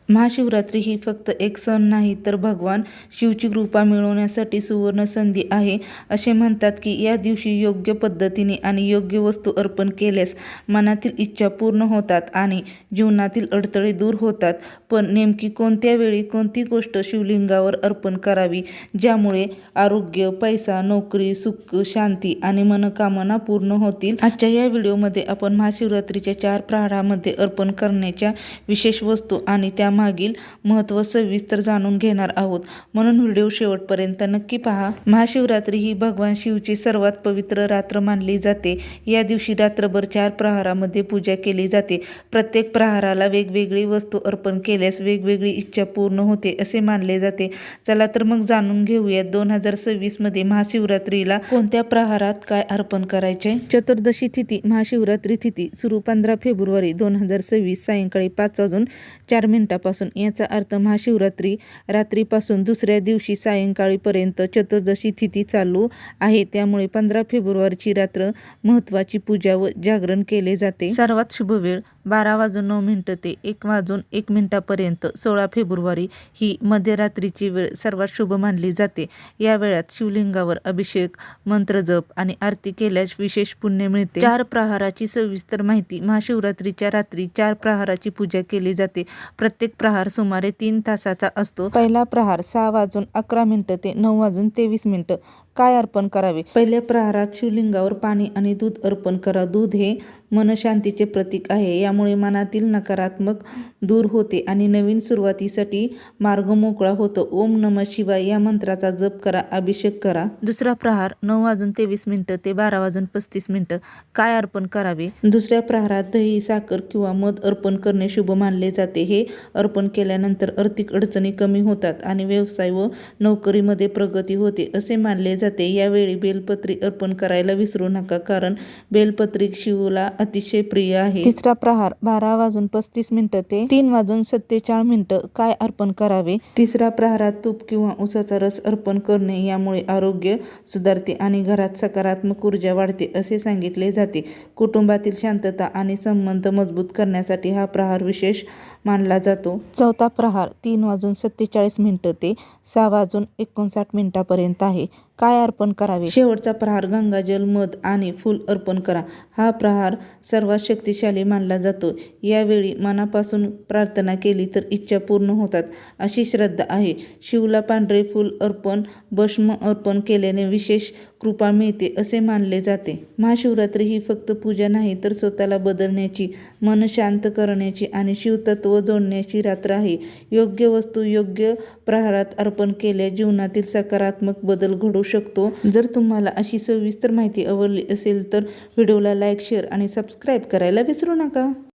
महाशिवरात्री ही फक्त एक सण नाही तर भगवान शिवची कृपा मिळवण्यासाठी सुवर्ण संधी आहे. असे म्हणतात की या दिवशी योग्य पद्धतीने आणि योग्य वस्तू अर्पण केल्यास मनातील इच्छा पूर्ण होतात आणि जीवनातील अडथळे दूर होतात. पण नेमकी कोणत्या वेळी कोणती गोष्ट शिवलिंगावर अर्पण करावी ज्यामुळे आरोग्य, पैसा, नोकरी, सुख, शांती आणि मनोकामना पूर्ण होतील? आजच्या या व्हिडिओमध्ये आपण महाशिवरात्रीच्या 4 प्रहरामध्ये अर्पण करण्याच्या विशेष वस्तू आणि त्या मागील महत्त्व सविस्तर जाणून घेणार आहोत, म्हणून व्हिडिओ शेवटपर्यंत नक्की पहा. महाशिवरात्री ही भगवान शिवची सर्वात पवित्र रात्र मानली जाते. या दिवशी रात्रभर 4 प्रहरामध्ये पूजा केली जाते. प्रत्येक प्रहराला वेगवेगळी वस्तू अर्पण केल्यास वेगवेगळी इच्छा पूर्ण होते असे मानले जाते. चला तर मग जाणून घेऊयात 2026 मध्ये महाशिवरात्रीला कोणत्या प्रहरात काय अर्पण करायचे. चतुर्दशी तिथी. महाशिवरात्री तिथी सुरू 15 फेब्रुवारी 2026 सायंकाळी 5:04 पासून. याचा अर्थ महाशिवरात्री रात्रीपासून दुसऱ्या दिवशी सायंकाळीपर्यंत चतुर्दशी तिथी चालू आहे. त्यामुळे 15 फेब्रुवारीची रात्र महत्त्वाची पूजा व जागरण केले जाते. सर्वात शुभ वेळ 12:09 ते 1:01 पर्यंत. 16 फेब्रुवारी ही मध्यरात्रीची वेळ सर्वात शुभ मानली जाते. या वेळात शिवलिंगावर अभिषेक, मंत्रजप आणि आरती केल्यास विशेष पुण्य मिळते. 4 प्रहाराची सविस्तर माहिती. महाशिवरात्रीच्या रात्री 4 प्रहाराची पूजा केली जाते. प्रत्येक प्रहार सुमारे 3 तासाचा असतो. पहिला प्रहार 6:11 ते 9:23. काय अर्पण करावे? पहिल्या प्रहारात शिवलिंगावर पाणी आणि दूध अर्पण करा. दूध हे मनशांतीचे प्रतीक आहे. यामुळे मनातील नकारात्मक दूर होते आणि नवीन सुरुवातीसाठी मार्ग मोकळा होतो. ओम नमः शिवाय या मंत्राचा जप करा. अभिषेक करा. दुसरा प्रहार 9:23 ते 12:35. काय अर्पण करावे? दुसऱ्या प्रहारात दही, साखर किंवा मध अर्पण करणे शुभ मानले जाते. हे अर्पण केल्यानंतर आर्थिक अडचणी कमी होतात आणि व्यवसाय व नोकरीमध्ये प्रगती होते असे मानले जाते. यावेळी बेलपत्री अर्पण करायला विसरू नका, कारण बेलपत्री शिवला अतिशय प्रिय आहे. तिसरा प्रहार 12:35 ते 3:47. काय अर्पण करावे? तिसरा प्रहारात तूप किंवा उसाचा रस अर्पण करणे. यामुळे आरोग्य सुधारते आणि घरात सकारात्मक ऊर्जा वाढते असे सांगितले जाते. कुटुंबातील शांतता आणि संबंध मजबूत करण्यासाठी हा प्रहार विशेष मानला जातो. चौथा प्रहार 3:47 ते 6:59 पर्यंत आहे. काय अर्पण करावे? शेवटचा प्रहार गंगाजल, मध आणि फूल अर्पण करा. हा प्रहार सर्वात शक्तिशाली मानला जातो. यावेळी मनापासून प्रार्थना केली तर इच्छा पूर्ण होतात अशी श्रद्धा आहे. शिवला पांढरे फूल अर्पण, भस्म अर्पण केल्याने विशेष कृपा मिळते असे मानले जाते. महाशिवरात्री ही फक्त पूजा नाही तर स्वतःला बदलण्याची, मन शांत करण्याची आणि शिवतत्व जोडण्याची रात्र आहे. योग्य वस्तू योग्य प्रहारात अर्पण केल्यास जीवनातील सकारात्मक बदल घडू शकतो. जर तुम्हाला अशी सविस्तर माहिती आवडली असेल तर व्हिडिओला लाईक, शेअर आणि सबस्क्राईब करायला विसरू नका.